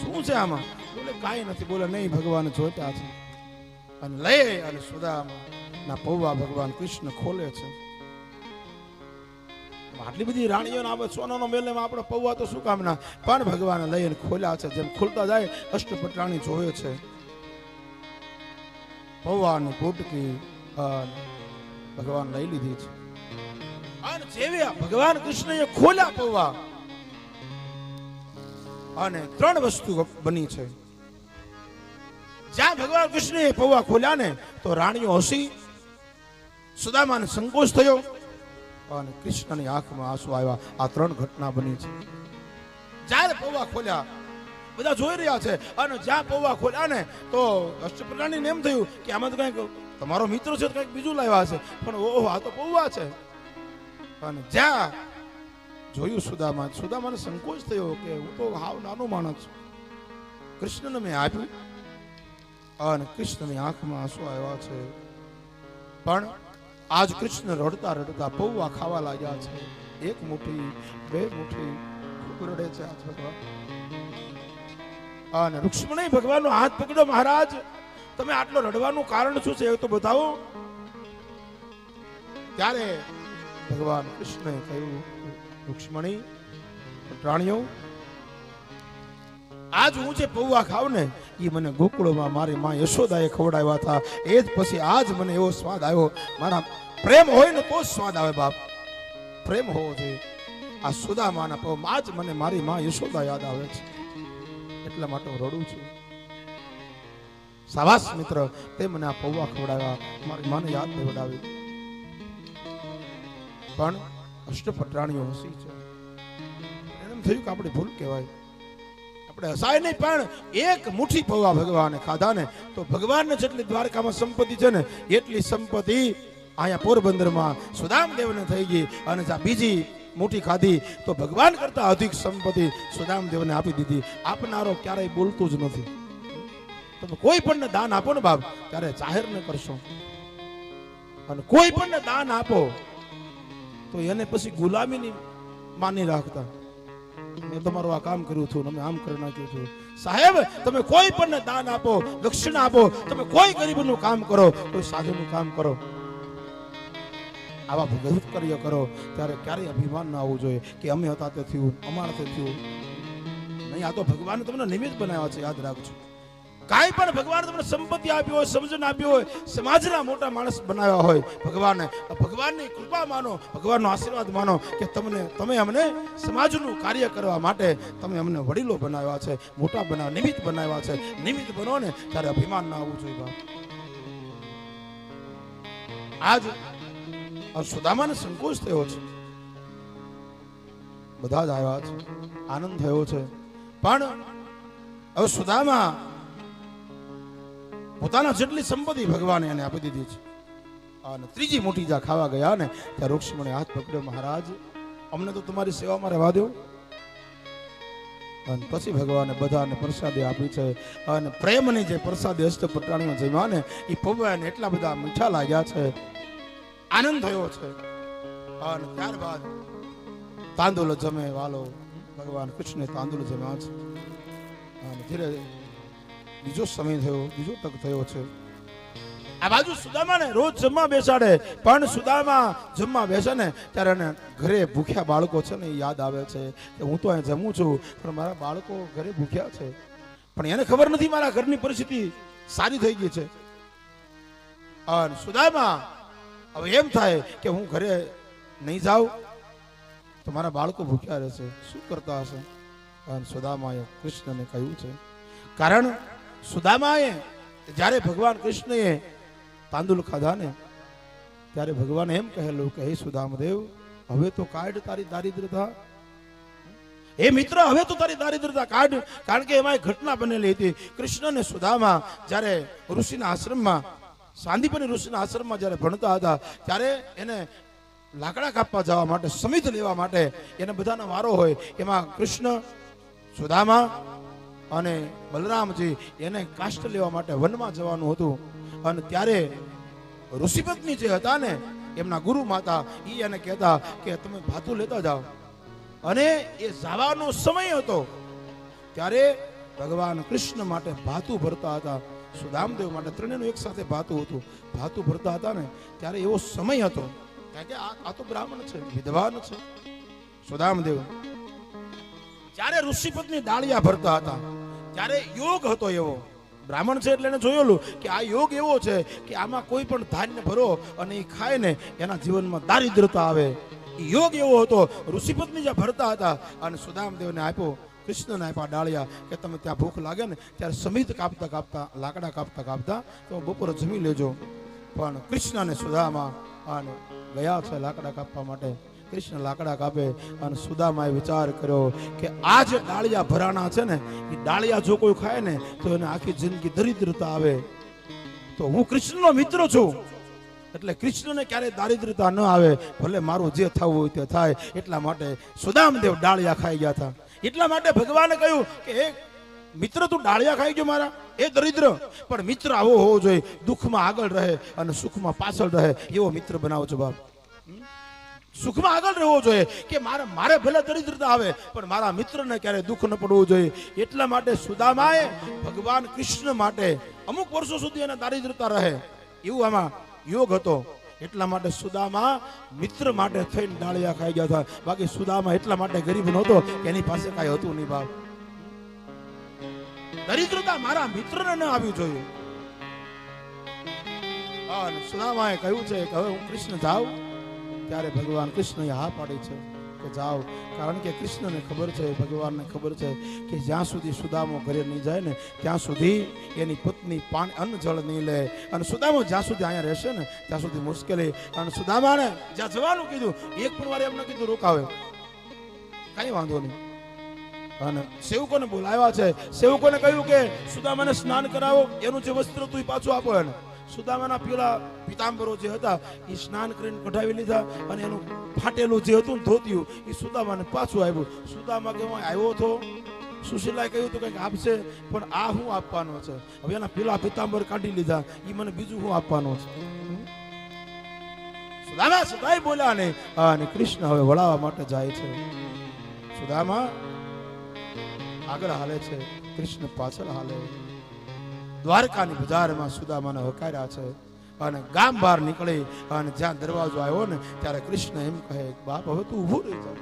શું છે આમાં? બોલે કાંઈ નથી. બોલે નહીં, ભગવાન જોતા છે. અને લઈ અને સુદામાના પૌવા ભગવાન કૃષ્ણ ખોલે છે. આટલી બધી રાણીઓ આવે સોનાનો મેલ, આપણે પૌવા તો શું કામના? પણ ભગવાને લઈને ખોલ્યા છે. જેમ ખોલતા જાય અષ્ટપટરાણી જોવે છે પૌવાની પોટકી ભગવાન લઈ લીધી છે. અને જેવી ભગવાન કૃષ્ણએ ખોલ્યા પૌવા અને 3 વસ્તુ બની છે. જ્યાં ભગવાન કૃષ્ણએ પૌવા ખોલ્યા ને તો રાણીઓ હસી, સુદામાને સંકોચ થયો અને કૃષ્ણની આંખમાં આંસુ આવ્યા. આ 3 ઘટના બની છે. જ્યારે પૌવા ખોલ્યા બધા જોઈ રહ્યા છે અને જ્યાં પૌવા ખોલ્યા ને તો અષ્ટપટરાણીને એમ થયું કે આમાં તો કંઈક તમારો મિત્ર છે, કંઈક બીજું લાવ્યા છે, પણ ઓહો આ તો પૌવા છે. અને જ્યાં જોયું સુદામાને સંકોચ થયો કે હું તો હાવ નાનો માણસ છું. કૃષ્ણને મેં આપ્યું અને કૃષ્ણની આંખમાં આંસુ આવ્યા છે. પણ આજ કૃષ્ણ રડતા રડતા પૌવા ખાવા લાગ્યા છે. એક મુઠ્ઠી, બે મુઠ્ઠી ખૂબ રડે છે આજ ભગવાન. અને રુક્ષ્મણી ભગવાનનો હાથ પકડ્યો, મહારાજ તમે આટલો રડવાનું કારણ શું છે એ તો બતાવો. ત્યારે ભગવાન કૃષ્ણએ કહ્યું, રુક્ષ્મણી પ્રાણીઓ, આજ હું જે પૌવા ખાવ ને એ મને ગોકુળમાં મારી માં યશોદાએ ખવડાવ્યા હતા. એ જ પછી આજ મને એવો સ્વાદ આવ્યો. મારા પ્રેમ હોય ને તો જ સ્વાદ આવે બાપ, પ્રેમ હોવો જોઈએ. આ સુદામાના પૌવામાં જ મને મારી માં યશોદા યાદ આવે છે, એટલા માટે હું રડું છું. સાવાસ મિત્ર, તે મને આ પૌવા ખવડાવ્યા, મારી માને યાદ દેવડાવી. પણ અષ્ટપટરાણીઓ હસી છે. એમ થયું કે આપણી ભૂલ કહેવાય, આપણે હસાય નહીં. પણ એક મુઠ્ઠી પૌવા ભગવાને ખાધા ને તો ભગવાનને જેટલી દ્વારકામાં સંપત્તિ છે ને એટલી સંપત્તિ અહીંયા પોરબંદરમાં સુદામદેવને થઈ ગઈ. અને જ્યાં બીજી મુઠ્ઠી ખાધી તો ભગવાન કરતા અધિક સંપત્તિ સુદામદેવને આપી દીધી. આપનારો ક્યારેય બોલતું જ નથી. તમે કોઈ પણ દાન આપો ને બાપ, ત્યારે જાહેર ન કરશો. અને કોઈ પણ દાન આપો તો એને પછી ગુલામીની માની રાખતા, મેં તમારું આ કામ કર્યું છું, અમે આમ કરી નાખ્યું છું. સાહેબ, તમે કોઈ પણ દાન આપો, દક્ષિણા આપો, તમે કોઈ ગરીબનું કામ કરો, કોઈ સાધુનું કામ કરો, આવા ભગવત કાર્ય કરો, ત્યારે ક્યારેય અભિમાન ના આવવું જોઈએ કે અમે હતા તે થયું, અમારાથી થયું નહીં. આ તો ભગવાને તમને નિમિત્ત બનાવ્યા છે, યાદ રાખજો. કાંઈ પણ ભગવાન તમને સંપત્તિ આપી હોય, સમજણ આપી હોય, સમાજના મોટા માણસ બનાવ્યા હોય, ભગવાનની કૃપા માનો, ભગવાનનો આશીર્વાદ માનો કે તમે અમને સમાજનું કાર્ય કરવા માટે તમે અમને વડીલો બનાવ્યા છે, મોટા બનાવ્યા, નિમિત્ત બનાવ્યા છે. નિમિત્ત બનો ને ત્યારે અભિમાન ના આવવું જોઈએ બાપ. આજ સુદામાને સંકોચ થયો છે, બધા જ આવ્યા છે, આનંદ થયો છે. પણ હવે સુદામા પોતાના જેટલી સંપત્તિ ભગવાને એને આપી દીધી છે. અને ત્રીજી મોટી જા ખાવા ગયા ને ત્યાં રુક્ષ્મણી હાથ પકડ્યો, મહારાજ અમને તો તમારી સેવામાં રહેવા દો. અને પછી ભગવાને બધાને પ્રસાદી આપી છે. અને પ્રેમની જે પ્રસાદી અષ્ટપટરાણીઓ જમ્યા ને એ પૌવાને એટલા બધા મીઠા લાગ્યા છે, આનંદ થયો છે. અને ત્યારબાદ તાંદુલ જમે વાલો ભગવાન કૃષ્ણે તાંદુલ જમ્યા છે. અને ધીરે બીજો સમય થયો, બીજો તક થયો છે. આ બાજુ સુદામાને રોજ જમવા બેસાડે, પણ સુદામા જમવા બેસે ને ત્યારે એને ઘરે ભૂખ્યા બાળકો છે ને એ યાદ આવે છે કે હું તો અહીં જમું છું પણ મારા બાળકો ઘરે ભૂખ્યા છે. પણ એને ખબર નથી મારા ઘરની પરિસ્થિતિ સારી થઈ ગઈ છે. અને સુદામા હવે એમ થાય કે હું ઘરે નહીં જાઉં તો મારા બાળકો ભૂખ્યા રહેશે, શું કરતા હશે. અને સુદામાએ કૃષ્ણને કહ્યું છે, કારણ સુદામાએ જ્યારે ભગવાન કૃષ્ણએ તાંદુલ ખાધા ને ત્યારે ભગવાન એમ કહેલું કે હે સુદામદેવ, હવે તો કાઢ તારી દારિદ્રતા. હે મિત્ર, હવે તો તારી દારિદ્રતા કાઢ. કારણ કે એમાં એક ઘટના બનેલી હતી. કૃષ્ણ અને સુદામા જ્યારે ઋષિના આશ્રમમાં, સાંદીપની ઋષિના આશ્રમમાં જ્યારે ભણતા હતા ત્યારે એને લાકડા કાપવા જવા માટે, સમિત લેવા માટે એને બધાનો વારો હોય. એમાં કૃષ્ણ, સુદામા અને બલરામજી એને કાષ્ટ લેવા માટે વનમાં જવાનું હતું. અને ત્યારે ઋષિપત્ની જે હતા ને એમના ગુરુ માતા એ એને કહેતા કે તમે ભાતું લેતા જાઓ. અને એ જવાનો સમય હતો ત્યારે ભગવાન કૃષ્ણ માટે ભાતું ભરતા હતા, સુદામદેવ માટે, ત્રણેયનું એક સાથે ભાતું હતું. ભાતું ભરતા હતા ને ત્યારે એવો સમય હતો, કારણ કે આ તો બ્રાહ્મણ છે, વિદ્વાન છે સુદામદેવ. જ્યારે ઋષિપત્ની ડાળિયા ભરતા હતા ત્યારે યોગ હતો એવો, બ્રાહ્મણ છે એટલે એને જોયેલું કે આ યોગ એવો છે કે આમાં કોઈ પણ ધાન્ય ભરો અને એ ખાય ને એના જીવનમાં દારિદ્રતા આવે. એ યોગ એવો હતો. ઋષિપત્ની જ્યાં ભરતા હતા અને સુદામદેવને આપ્યો, કૃષ્ણને આપ્યા ડાળિયા કે તમે ત્યાં ભૂખ લાગે ને ત્યારે સમિત કાપતા કાપતા, લાકડા કાપતા કાપતા તો બપોરે જમી લેજો. પણ કૃષ્ણ અને સુદામા અને ગયા છે લાકડા કાપવા માટે. કૃષ્ણ લાકડા કાપે અને સુદામાએ વિચાર કર્યો કે આ જે ડાળિયા ભરાણા છે ને એ ડાળિયા જો કોઈ ખાય ને તો એને આખી જિંદગી દરિદ્રતા આવે. તો હું કૃષ્ણનો મિત્ર છું, એટલે કૃષ્ણને ક્યારેય દારિદ્રતા ન આવે, ભલે મારું જે થવું હોય તે થાય. એટલા માટે સુદામદેવ ડાળિયા ખાઈ ગયા હતા. એટલા માટે ભગવાને કહ્યું કે હે મિત્ર, તું ડાળિયા ખાઈ ગયો મારા, એ દરિદ્ર, પણ મિત્ર આવો હોવો જોઈએ, દુઃખમાં આગળ રહે અને સુખમાં પાછળ રહે, એવો મિત્ર બનાવો છો બાપ. સુખમાં આગળ રહેવો જોઈએ કે મારે ભલે દરિદ્રતા આવે પણ મારા મિત્રને ક્યારે દુઃખ ન પડવું જોઈએ. એટલા માટે સુદામાએ ભગવાન કૃષ્ણ માટે અમુક વર્ષો સુધી એને દારિદ્રતા રહે એવું આમાં યોગ હતો. એટલા માટે સુદામા મિત્ર માટે થઈને ડાળિયા ખાઈ ગયા હતા. બાકી સુદામા એટલા માટે ગરીબ નહોતો કે એની પાસે કાંઈ હતું નહીં બાપ. દરિદ્રતા મારા મિત્રને ન આવવી જોઈએ. અને સુદામાએ કહ્યું છે કે હવે હું કૃષ્ણ જાઉં. ત્યારે ભગવાન કૃષ્ણએ હા પાડી છે કે જાઓ, કારણ કે કૃષ્ણને ખબર છે, ભગવાનને ખબર છે કે જ્યાં સુધી સુદામો ઘરે નહીં જાય ને ત્યાં સુધી એની પત્ની પાણી અન્ન જળ નહીં લે. અને સુદામો જ્યાં સુધી અહીંયા રહેશે ને ત્યાં સુધી મુશ્કેલી. અને સુદામાને જ્યાં જવાનું કીધું એક પણ વાર એમને કીધું રોકાવે, કઈ વાંધો નહીં. અને સેવકોને બોલાવ્યા છે, સેવકોને કહ્યું કે સુદામાને સ્નાન કરાવો, એનું જે વસ્ત્ર તું પાછું આપો એને. સુદામાના પેલા પિતાંબરો જે હતા એ સ્નાન કરીને કઢાવી લીધા અને એનું ફાટેલું જે હતું ને ધોતિયું એ સુદામાને પાછું આવ્યું. સુદામા કે હું આવ્યો હતો, સુશીલાએ કહ્યું તો કંઈક આપશે, પણ આ હું આપવાનો છે. હવે એના પેલા પિતાંબર કાઢી લીધા, એ મને બીજું હું આપવાનો છે. સુદામા સદાય બોલ્યા નહીં. અને કૃષ્ણ હવે વળાવવા માટે જાય છે. સુદામા આગળ હાલે છે, કૃષ્ણ પાછળ હાલે. દ્વારકાની બજારમાં સુદામાને હકાર્યા છે અને ગામ બહાર નીકળી અને જ્યાં દરવાજો આવ્યો ને ત્યારે કૃષ્ણ એમ કહે, બાપ હવે તું ઊભું રહી જા.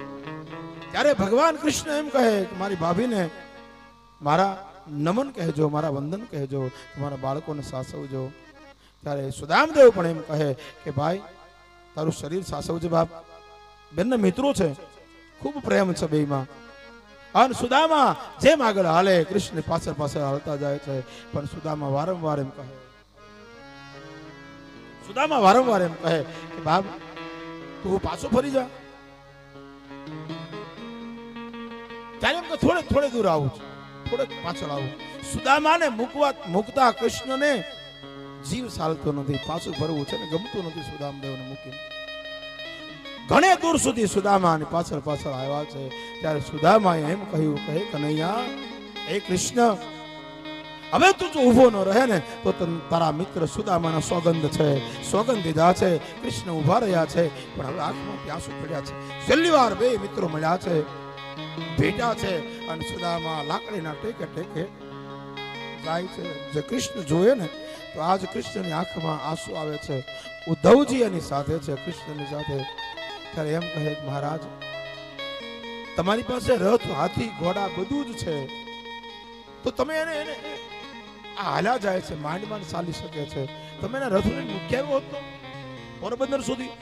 ત્યારે ભગવાન કૃષ્ણ એમ કહે કે મારી ભાભીને મારા નમન કહેજો, મારા વંદન કહેજો, તમારા બાળકોને સાસવજો. ત્યારે સુદામદેવ પણ એમ કહે કે ભાઈ તારું શરીર સાસવજે બાપ. બંને મિત્રો છે, ખૂબ પ્રેમ છે બેયમાં. અને સુદામા જેમ આગળ હાલે કૃષ્ણ પાછળ પાછળ હાલતા જાય છે. પણ સુદામા વારંવાર એમ કહે, સુદામા વારંવાર એમ કહે કે બાપ તું પાછો ફરી જા. ત્યારે એમ કે થોડે થોડે દૂર આવું છું, થોડે પાછળ આવું. સુદામાને મૂકતા કૃષ્ણને જીવ ચાલતો નથી, પાછું ફરવું છે ને ગમતું નથી સુદામદેવને મૂકીને. ઘણે દૂર સુધી સુદામાની પાછળ પાછળ આવ્યા છે. ત્યારે સુદામાએ એમ કહ્યું કે કનૈયા, હે કૃષ્ણ, હવે તું જો ઊભો ન રહે ને તો તારા મિત્ર સુદામાના સોગંદ છે, સોગંદ દીધા છે. કૃષ્ણ ઊભા રહ્યા છે પણ હવે આંખમાં પ્યાસું પડ્યા છે. છેલ્લી વાર બે મિત્રો મળ્યા છે, ભેટા છે અને સુદામા લાકડીના ટેકે ટેકે જાય છે. જે કૃષ્ણ જોયે ને તો આજ કૃષ્ણની આંખમાં આંસુ આવે છે. ઉદ્ધવજી એની સાથે છે, કૃષ્ણની સાથે. ત્યારે એમ કહે મહારાજ, તમારી પાસે રથ, હાથી, ઘોડા બધું જ છે, તો તમે એને આ હાલ્યા જાય છે, માંડ માંડ ચાલી શકે છે, તમે એના રથને મૂકી આવ્યો હોત તો પોરબંદર સુધી,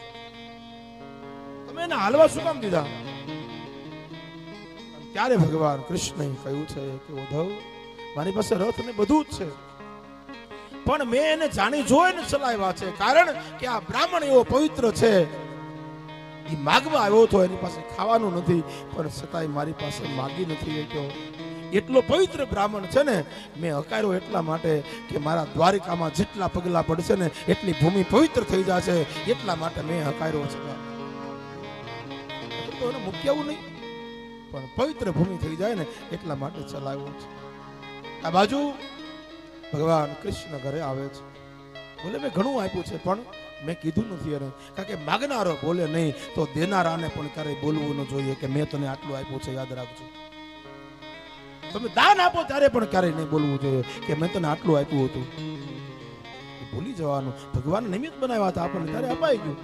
તમે એને હાલવા શું કામ દીધા? ત્યારે ભગવાન કૃષ્ણએ કહ્યું છે કે ઉદ્ધવ, મારી પાસે રથ ને બધું જ છે, પણ મેં એને જાણી જોઈને ચલાવ્યા છે. કારણ કે આ બ્રાહ્મણ એવો પવિત્ર છે, એ માગવા આવ્યો હતો, એની પાસે ખાવાનું નથી, પણ છતાંય મારી પાસે માગી નથી ગયો. એટલો પવિત્ર બ્રાહ્મણ છે ને, મેં હકાર્યો એટલા માટે કે મારા દ્વારિકામાં જેટલા પગલા પડશે ને એટલી ભૂમિ પવિત્ર થઈ જશે, એટલા માટે મેં હકાર્યો છે. તો એને મૂક્યાવું નહીં, પણ પવિત્ર ભૂમિ થઈ જાય ને એટલા માટે ચલાવ્યો છે. આ બાજુ ભગવાન કૃષ્ણ ઘરે આવે છે. બોલે મેં ઘણું આપ્યું છે પણ મેં કીધું નથી એને, કારણ કે માગનારો બોલે નહીં તો દેનારાને પણ ક્યારેય બોલવું ન જોઈએ કે મેં તને આટલું આપ્યું છે, યાદ રાખજો. તમે દાન આપો ત્યારે પણ ક્યારેય નહીં બોલવું જોઈએ કે મેં તને આટલું આપ્યું હતું. ભૂલી જવાનું. ભગવાન નિમિત્ત બનાવ્યા હતા આપણને, ત્યારે અપાઈ ગયું.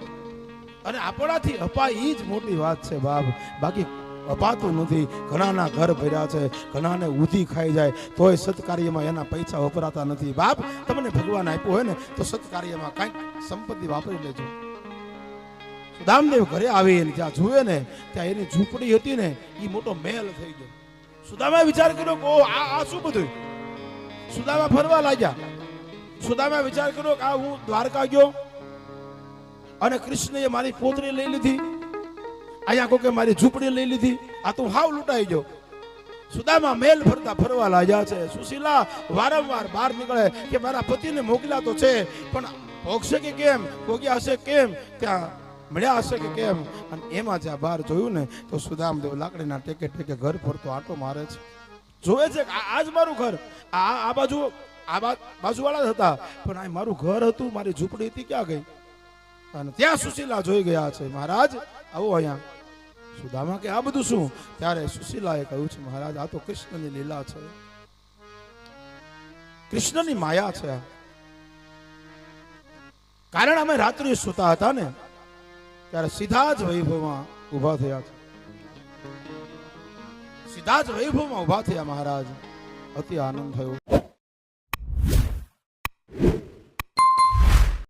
અને આપણાથી અપાય એ જ મોટી વાત છે બાપ, બાકી અપાતું નથી. ઘણાના ઘર ભર્યા છે, ઘણાને ઉધી ખાઈ જાય તોય સત્કાર્યમાં એના પૈસા વપરાતા નથી. બાપ તમને ભગવાન આપ્યું હોય ને તો સત્કાર્યમાં કાંઈક સંપત્તિ વાપરી લેજો. સુદામદેવ ઘરે આવીને જ્યાં જુએ ને ત્યાં એની ઝૂંપડી હતી ને એ મોટો મહેલ થઈ ગયો. સુદામા વિચાર કર્યો કે આ શું બધું? સુદામા ફરવા લાગ્યા. સુદામા વિચાર કર્યો કે આ હું દ્વારકા ગયો અને કૃષ્ણએ મારી પોતરી લઈ લીધી, અહીંયા કોકે મારી ઝૂંપડી લઈ લીધી, આ તો હાવ લૂંટાઈ ગયો. સુદામા મેલ ફરતા ફરવા લાગ્યા છે. સુશીલા વારંવાર બહાર નીકળે કે મારા પતિને મોકલ્યા તો છે પણ ભોગશે કે કેમ, ભોગ્યા હશે કેમ, ત્યાં મળ્યા હશે કે કેમ. અને એમાં જ્યાં બહાર જોયું ને તો સુદામદેવ લાકડીના ટેકે ટેકે ઘર ફરતો આંટો મારે છે. જોવે છે કે આ જ મારું ઘર, આ બાજુ બાજુવાળા જ હતા, પણ આ મારું ઘર હતું, મારી ઝૂંપડી હતી, ક્યાં ગઈ? અને ત્યાં સુશીલા જોઈ ગયા છે. મહારાજ આવો અહીંયા. સુદામા કે આ બધું શું? ત્યારે સુશીલાએ કહ્યું છે મહારાજ આ તો કૃષ્ણની લીલા છે, કૃષ્ણની માયા છે. કારણ અમે રાત્રિ સુતા હતા ને ત્યારે સીધા જ વૈભવમાં ઉભા થયા છે, સીધા જ વૈભવમાં ઉભા થયા મહારાજ. અતિ આનંદ થયો.